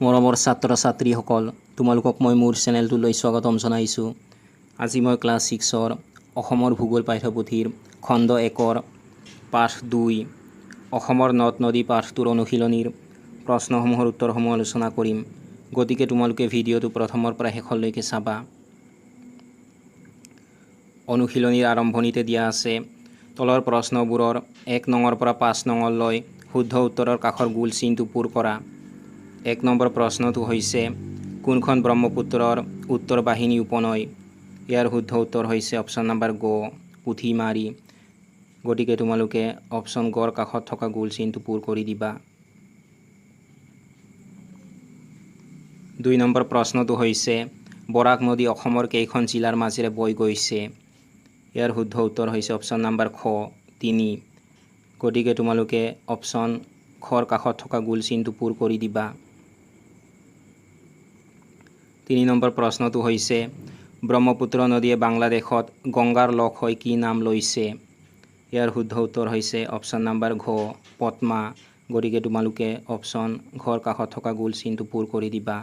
মৰমৰ ছাত্ৰ ছাত্ৰীসকল, তোমালোকক মই মোৰ চেনেলটোলৈ স্বাগতম জনাইছোঁ। আজি মই ক্লাছ 6ৰ অসমৰ ভূগোল পাঠ্যপুথিৰ খণ্ড 1ৰ পাঠ 2 অসমৰ নদ নদী পাঠটোৰ অনুশীলনীৰ প্ৰশ্নসমূহৰ উত্তৰসমূহ আলোচনা কৰিম। গতিকে তোমালোকে ভিডিঅ'টো প্ৰথমৰ পৰা শেষলৈকে চাবা। অনুশীলনীৰ আৰম্ভণিতে দিয়া আছে তলৰ প্ৰশ্নবোৰৰ 1 নঙৰ পৰা 5 নঙলৈ শুদ্ধ উত্তৰৰ কাষৰ গোল চিনটো পূৰ কৰা। 1 নম্বৰ প্ৰশ্নটো হৈছে কোনখন ব্ৰহ্মপুত্ৰৰ উত্তৰ বাহিনী উপনৈ? ইয়াৰ শুদ্ধ উত্তৰ হৈছে অপশ্যন নম্বৰ গ পুথিমাৰী। গতিকে তোমালোকে অপশ্যন গৰ কাষত থকা গোল চিনটো পূৰ কৰি দিবা। 2 নম্বৰ প্ৰশ্নটো হৈছে বৰাক নদী অসমৰ কেইখন জিলাৰ মাজেৰে বৈ গৈছে? ইয়াৰ শুদ্ধ উত্তৰ হৈছে অপশ্যন নম্বৰ খ 3। গতিকে তোমালোকে অপশ্যন খৰ কাষত থকা গোল চিনটো পূৰ কৰি দিবা। 3 নম্বৰ প্ৰশ্নটো হৈছে ব্ৰহ্মপুত্ৰ নদীয়ে বাংলাদেশত গংগাৰ লগ হৈ কি নাম লৈছে? ইয়াৰ শুদ্ধ উত্তৰ হৈছে অপশ্যন নম্বৰ ঘ পদ্মা। গতিকে তোমালোকে অপশ্যন ঘৰ কাষত থকা গোল চিনটো পূৰ কৰি দিবা।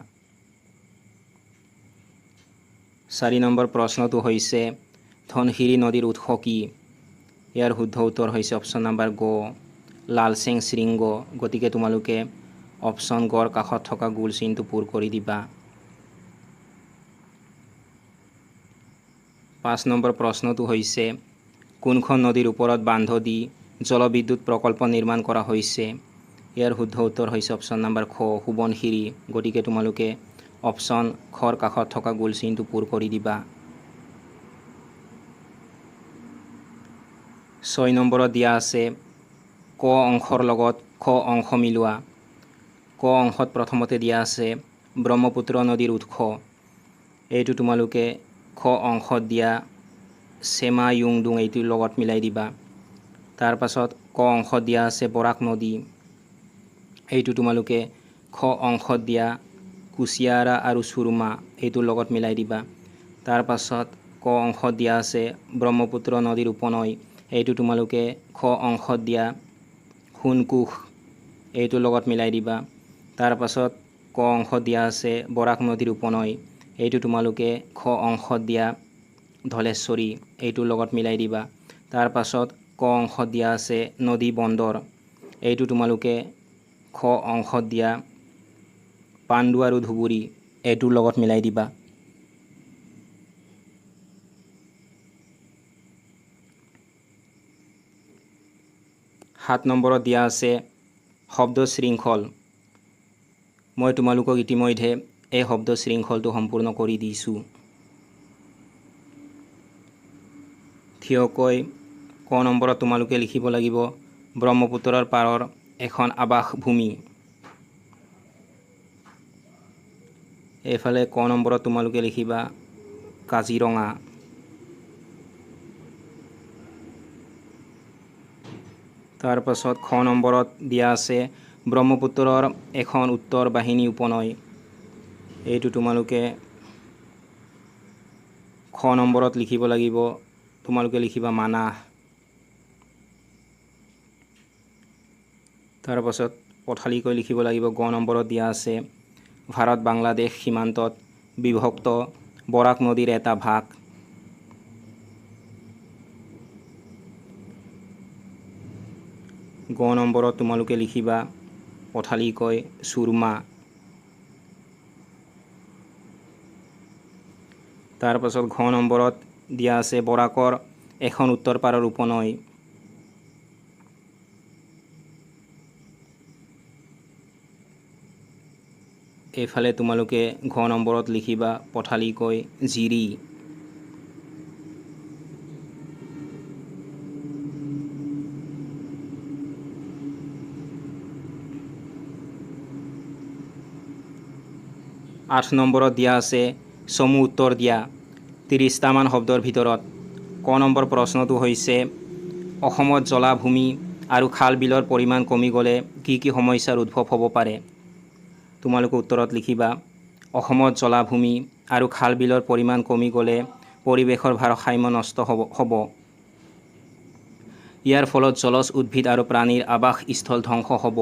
4 নম্বৰ প্ৰশ্নটো হৈছে ধনশিৰি নদীৰ উৎস কি? ইয়াৰ শুদ্ধ উত্তৰ হৈছে অপশ্যন নম্বৰ গ লালচেং শৃংগ। গতিকে তোমালোকে অপশ্যন গৰ কাষত থকা গোল চিনটো পূৰ কৰি দিবা। 5 নম্বৰ প্ৰশ্নটো হৈছে কোনখন নদীৰ ওপৰত বান্ধ দি জলবিদ্যুৎ প্ৰকল্প নিৰ্মাণ কৰা হৈছে? ইয়াৰ শুদ্ধ উত্তৰ হৈছে অপশ্যন নম্বৰ খ সোৱণশিৰি। গতিকে তোমালোকে অপশ্যন খৰ কাষত থকা গোল চিনটো পূৰ কৰি দিবা। 6 নম্বৰত দিয়া আছে ক অংশৰ লগত খ অংশ মিলোৱা। ক অংশত প্ৰথমতে দিয়া আছে ব্ৰহ্মপুত্ৰ নদীৰ উৎস। এইটো তোমালোকে খ অংশত দিয়া চেমা য়ুংডুং এইটোৰ লগত মিলাই দিবা। তাৰ পাছত ক অংশত দিয়া আছে বৰাক নদী। এইটো তোমালোকে খ অংশত দিয়া কুচিয়াৰা আৰু চুৰমা এইটোৰ লগত মিলাই দিবা। তাৰ পাছত ক অংশত দিয়া আছে ব্ৰহ্মপুত্ৰ নদীৰ উপনৈ। এইটো তোমালোকে খ অংশত দিয়া সোণকোষ এইটোৰ লগত মিলাই দিবা। তাৰ পাছত ক অংশত দিয়া আছে বৰাক নদীৰ উপনৈ। এইটো তোমালোকে খ অংশত দিয়া ধলেশ্বৰী এইটোৰ লগত মিলাই দিবা। তাৰ পাছত ক অংশত দিয়া আছে নদী বন্দৰ। এইটো তোমালোকে খ অংশত দিয়া পাণ্ডু আৰু ধুবুৰী এইটোৰ লগত মিলাই দিবা। 7 নম্বৰত দিয়া আছে শব্দ শৃংখল। মই তোমালোকক ইতিমধ্যে এই শব্দ শৃংখলটো সম্পূৰ্ণ কৰি দিছোঁ। থিয়কৈ ক নম্বৰত তোমালোকে লিখিব লাগিব ব্ৰহ্মপুত্ৰৰ পাৰৰ এখন আৱাস ভূমি। এইফালে ক নম্বৰত তোমালোকে লিখিবা কাজিৰঙা। তাৰ পাছত খ নম্বৰত দিয়া আছে ব্ৰহ্মপুত্ৰৰ এখন উত্তৰ বাহিনী উপনৈ। এইটো তোমালোকে খ নম্বৰত লিখিব লাগিব, তোমালোকে লিখিবা মানাহ। তাৰ পাছত পথালিকৈ লিখিব লাগিব গ নম্বৰত দিয়া আছে ভাৰত বাংলাদেশ সীমান্তত বিভক্ত বৰাক নদীৰ এটা ভাগ। গ নম্বৰত তোমালোকে লিখিবা পথালিকৈ চুৰমা। তাৰ পাছত ঘ নম্বৰত দিয়া আছে বৰাকৰ এখন উত্তৰ পাৰৰ উপনৈ। এইফালে তোমালোকে ঘ নম্বৰত লিখিবা পথালিকৈ জিৰি। আঠ নম্বৰত দিয়া আছে চমু উত্তৰ দিয়া 30টামান শব্দৰ ভিতৰত। ক নম্বৰ প্ৰশ্নটো হৈছে অসমত জলাভূমি আৰু খাল বিলৰ পৰিমাণ কমি গ'লে কি কি সমস্যাৰ উদ্ভৱ হ'ব পাৰে? তোমালোকে উত্তৰত লিখিবা অসমত জলাভূমি আৰু খাল বিলৰ পৰিমাণ কমি গ'লে পৰিৱেশৰ ভাৰসাম্য নষ্ট হ'ব। ইয়াৰ ফলত জলজ উদ্ভিদ আৰু প্ৰাণীৰ আৱাসস্থল ধ্বংস হ'ব।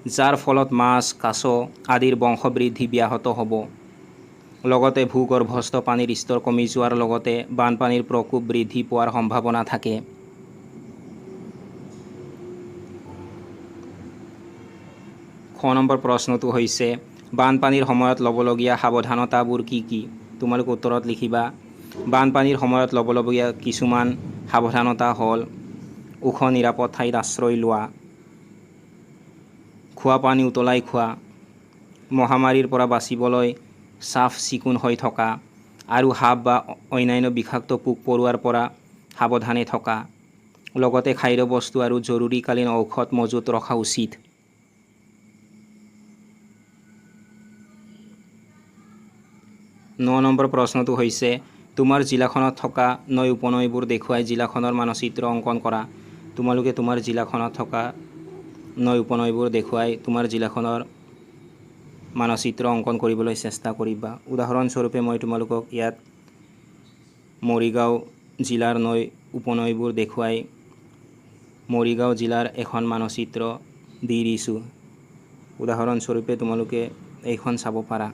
যাৰ ফলত মাছ কাছ আদিৰ বংশবৃদ্ধি ব্যাহত হ'ব। লগতে ভূগৰ্ভস্থ পানীৰ স্তৰ কমি যোৱাৰ লগতে বানপানীৰ প্ৰকোপ বৃদ্ধি পোৱাৰ সম্ভাৱনা থাকে। খ নম্বৰ প্ৰশ্নটো হৈছে বানপানীৰ সময়ত ল'বলগীয়া সাৱধানতাবোৰ কি কি? তোমালোক উত্তৰত লিখিবা। বানপানীৰ সময়ত ল'বলগীয়া কিছুমান সাৱধানতা হ'ল ওখ নিৰাপদ ঠাইত আশ্ৰয় লোৱা, খোৱা পানী উতলাই খোৱা, মহামাৰীৰ পৰা বাচিবলৈ চাফ চিকুণ হৈ থকা আৰু সাপ বা অন্যান্য বিষাক্ত পোক পৰুৱাৰ পৰা সাৱধানে থকা। লগতে খাদ্য বস্তু আৰু জৰুৰীকালীন ঔষধ মজুত ৰখা উচিত। ন নম্বৰ প্ৰশ্নটো হৈছে তোমাৰ জিলাখনত থকা নৈ উপনৈবোৰ দেখুৱাই জিলাখনৰ মানচিত্ৰ অংকন কৰা। তোমালোকে তোমাৰ জিলাখনত থকা নৈ উপনৈবোৰ দেখুৱাই তোমাৰ জিলাখনৰ মানচিত্ৰ অংকন কৰিবলৈ চেষ্টা কৰিবা। উদাহৰণস্বৰূপে মই তোমালোকক ইয়াত মৰিগাঁও জিলাৰ নৈ উপনৈবোৰ দেখুৱাই মৰিগাঁও জিলাৰ এখন মানচিত্ৰ দি দিছোঁ। উদাহৰণস্বৰূপে তোমালোকে এইখন চাব পাৰা।